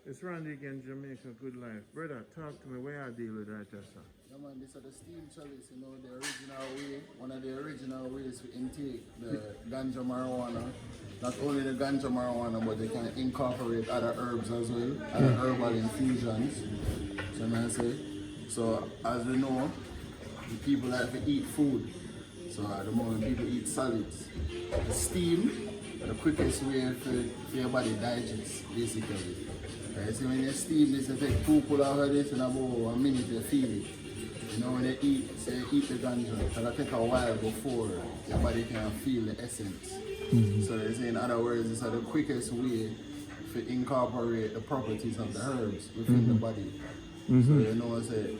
It's Randy again, Jamaica, good life. Brother, talk to me, where I deal with right just now? Yeah man, this is the steam chalice, you know, the original way, one of the original ways to intake the ganja marijuana. Not only the ganja marijuana, but they can incorporate other herbs as well, other herbal infusions. So I say, so as we know, the people like to eat food. So at the moment people eat solids. The steam is the quickest way for your body digest, basically. Right, so when you steam this, you take 2 pull out of this in about 1 minute you feel it. You know when you eat, say you eat the ganja, it'll take a while before your body can feel the essence. So they say in other words, it's the quickest way to incorporate the properties of the herbs within the body. So you know say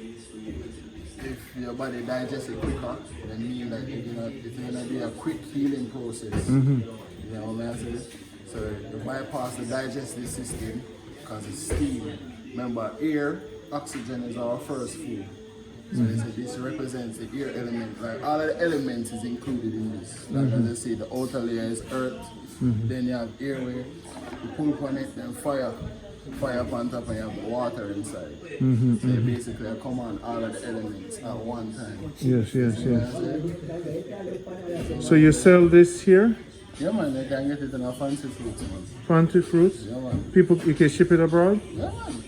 if your body digests it quicker, then mean that it's gonna be a quick healing process. You know what I'm saying? So you bypass the digestive system because it's steam. Remember, air, oxygen is our first food. So they say this represents the air element. Like all of the elements is included in this. Like as I say, the outer layer is earth, then you have airway, you pull upon it, then fire up on top, and you have water inside. So you basically come on all of the elements at one time. Yes. So you sell this here? Yeah man, they can get it in a fancy fruits, man. Fancy fruits? Yeah man. People, you can ship it abroad? Yeah man.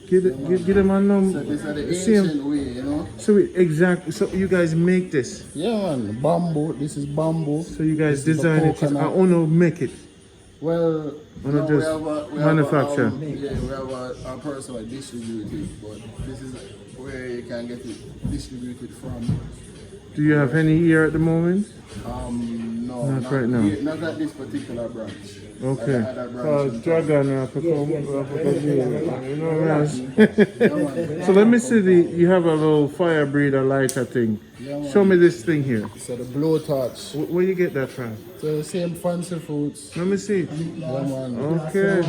Give them a number. So this is the ancient way, you know? So exactly, so you guys make this? Yeah man, bamboo, this is bamboo. So you guys design it, I only make it? Well, no, just manufacture? We have a person that distributes it, but this is where you can get it distributed from. Do you have any here at the moment? No, not right now. Not at this particular branch. Okay. Dragon, So let me see you have a little fire breather lighter thing. Yeah, show me this thing here. So the blowtorch. Where you get that from? So the same fancy fruits. Let me see. Yeah man. Okay.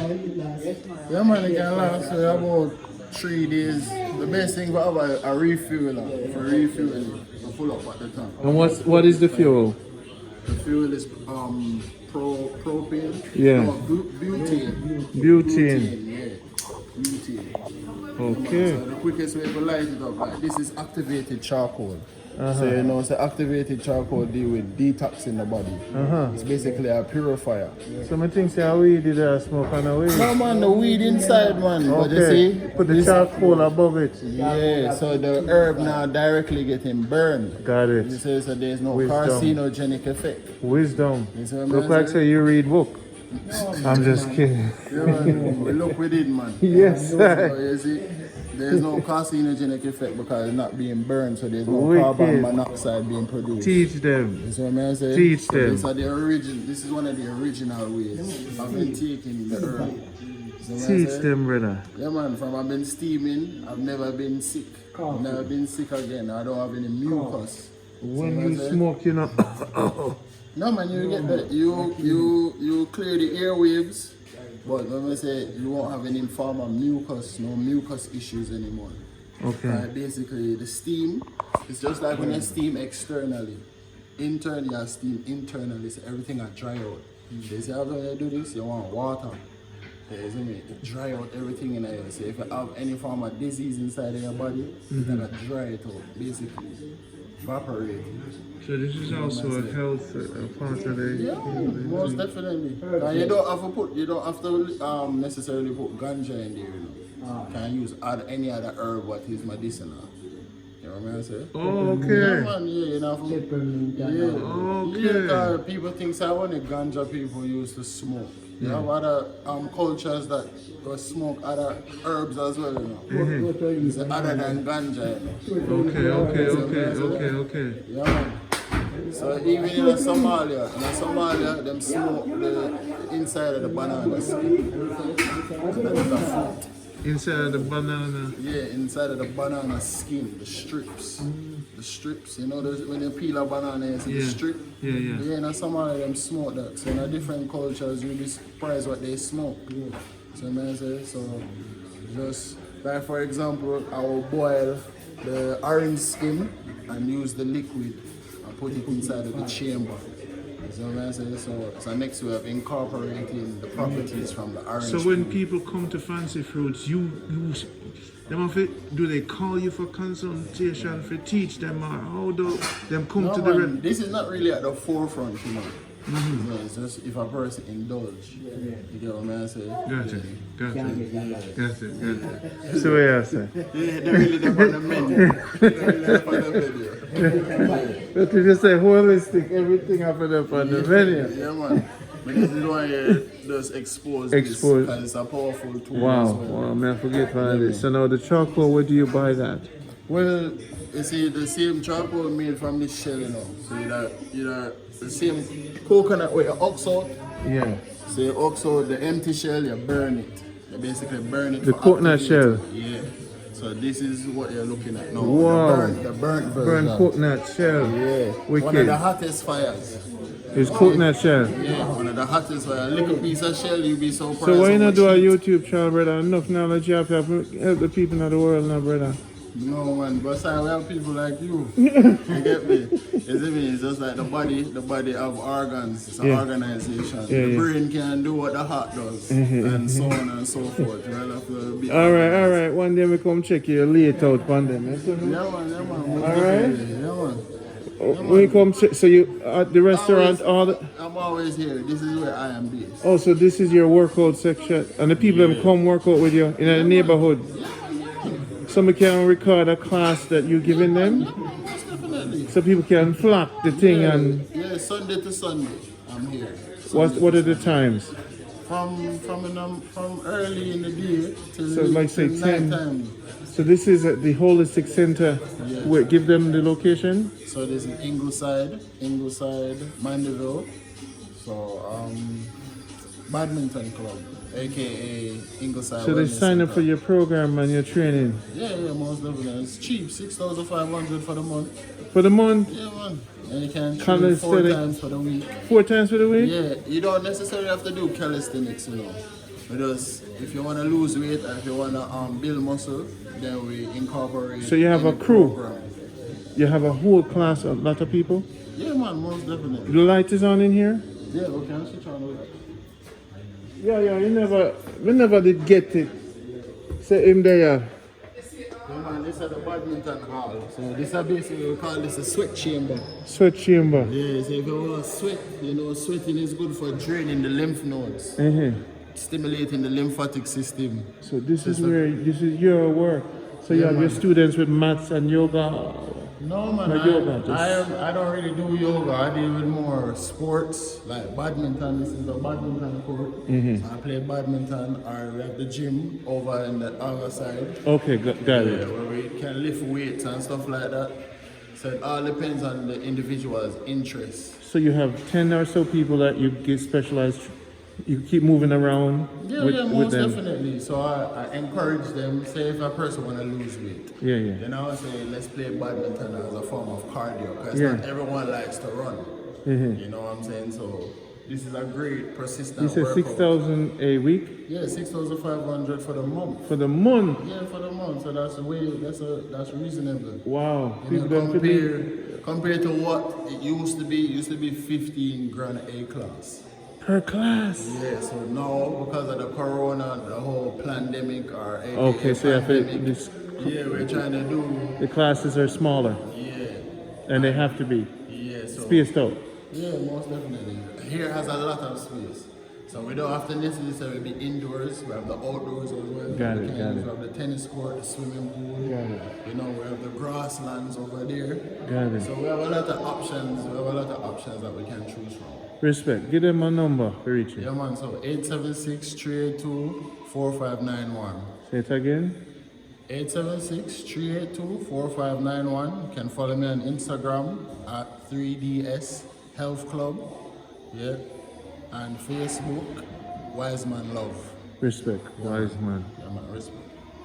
Yeah man, it can last for about 3 days. The best thing for a refueler, for refueling, to full up at the time. And what is the fuel? The fuel is propane. Yeah. No, butane. Butane. Yeah. Butane. Okay. So the quickest way to light it up, like this is activated charcoal. So you know, so activated charcoal deal with detoxing the body. It's basically a purifier. So I think say weed did smoke on the weed. No man, the weed inside man. But you see, put the charcoal above it. Yeah, so the herb now directly getting burned. Got it. You say so there's no carcinogenic effect. Wisdom. Look like say you read book. I'm just kidding. Yeah, man, we look with it man. Yes. So you see, there's no carcinogenic effect because it's not being burned, so there's no carbon monoxide being produced. Teach them. You see what I'm saying? Teach them. This is one of the original ways of taking the herb. Teach them, brother. Yeah man, from I've been steaming, I've never been sick. I've never been sick again. I don't have any mucus. When you smoke, you know. No man, you get that. You clear the airwaves. But when I say you won't have any form of mucus, no mucus issues anymore. Okay. Basically, the steam, it's just like when you steam externally. Internally, you steam internally, so everything will dry out. They say after you do this, you want water. It dry out everything in there. So if you have any form of disease inside of your body, it's gonna dry it out, basically. Evaporate. So this is also a health part of the... Yeah, most definitely. You don't have to necessarily put ganja in there, you know. You can use any other herb what is medicinal. You know what I'm saying? Oh, okay. Yeah, man, you know. Okay. People think that only ganja people used to smoke. You have other cultures that go smoke other herbs as well, you know. It's other than ganja, you know. Okay. Yeah, man. So even in Somalia, them smoke the inside of the banana skin. So that is a fruit. Inside of the banana? Yeah, inside of the banana skin, the strips. The strips, you know, when you peel a banana, you see the strip? Yeah. Yeah, in Somalia, them smoke that. So in different cultures, you'll be surprised what they smoke. So I say, so just, like for example, I will boil the orange skin and use the liquid and put it inside of the chamber. So, man, so next we have incorporating the properties from the orange. So when fruit. people come to Fancy Fruits, do they call you for consultation for teach them, or how do them come No, to the man, this is not really at the forefront, you know. You know, it's just if a person indulge, you get what I'm saying? Gotcha. So what you say? Yeah, they're really up on the menu. They're really up on the menu. But you just say holistic, everything up on the menu. Yeah, man. Because you don't hear just expose this, because it's a powerful tool as well. Wow, man, forget about this. So now the charcoal, where do you buy that? Well, you see, the same charcoal made from this shell, you know. So you know, the same coconut where you ox out. Yeah. So you ox out the empty shell, you burn it. You basically burn it. The for coconut activating. shell. Yeah. So this is what you're looking at now. Wow. The burnt version. Burn coconut shell. Yeah. Wicked. One of the hottest fires. It's coconut shell. Yeah, one of the hottest fires. A little piece of shell, you'll be surprised. So why how not much do a heat. YouTube channel, brother? Enough knowledge you have to help the people in the world now, brother. No, man, but sorry, we have people like you. You get me? It's just like the body have organs. It's an organization. The brain can do what the heart does, and so on and so forth. You have to be All right. One day we come check you late out on them. Yeah, man. All right. Yeah, man. When you come, so you at the restaurant, I'm always here. This is where I am based. Oh, so this is your workout section, and the people them come work out with you in the neighborhood. Somebody can record a class that you're giving them, Most definitely. so people can flock the thing. And Yeah, Sunday to Sunday, I'm here. what are the times? From early in the day till So like say till 10. nighttime. So this is at the holistic center. Yes. Where, give them the location. So this is Ingleside Mandeville. So badminton club, aka Ingleside. So they Wellness sign up Center. for your program and your training Yeah, most definitely. It's cheap, 6,500 for the month. for the month, Yeah, man. And you can train 4 Calisthenic. times for the week. 4 times for the week. Yeah, you don't necessarily have to do calisthenics, you know. Because if you want to lose weight and if you want to build muscle, then we incorporate. So you have in a the crew? program. You have a whole class of lot of people. Yeah, man, most definitely. The light is on in here. Yeah, okay, I'm still trying to. Yeah. We never did get it. Say him there. Yeah, man, this is the badminton hall. So this is basically we call this a sweat chamber. Sweat chamber. Yeah, so if you want to sweat, you know, sweating is good for draining the lymph nodes, stimulating the lymphatic system. So this is your work. So you have your students with maths and yoga. No, man, Like yoga, I don't really do yoga. I deal with more sports, like badminton. This is a badminton court. So I play badminton, or we have the gym over in the other side. Okay, got Yeah, it. where we can lift weights and stuff like that. So it all depends on the individual's interest. So you have 10 or so people that you get specialized. You keep moving around with Most them. definitely. So I encourage them, say if a person want to lose weight, Yeah. then I would say let's play badminton as a form of cardio, because Yeah. not everyone likes to run. You know what I'm saying? So this is a great persistent You said workout. 6,000 a week Yeah, 6,500 for the month. for the month. Yeah, for the month. So that's reasonable. Wow. You know, People don't could be compared to what it used to be. It used to be 15 grand a class. per class. Yeah, so now because of the corona, the whole pandemic or AKA Okay, so you have to, pandemic, this, yeah, we're trying to do, the classes are smaller yeah, and they have to be so spaced out. yeah, most definitely. Here has a lot of space, so we don't have to necessarily be indoors. We have the outdoors as well. Got We it. have the tennis court, the swimming pool. You know, we have the grasslands over there. Got it. So we have a lot of options. We have a lot of options that we can choose from. Respect. Give them a number for reaching. Yeah, man. So 876-382-4591. Say it again. 876-382-4591. You can follow me on Instagram at 3DS Health Club. Yeah. And Facebook, Wise Man Love. Respect. Wise man. Yeah, man. Respect.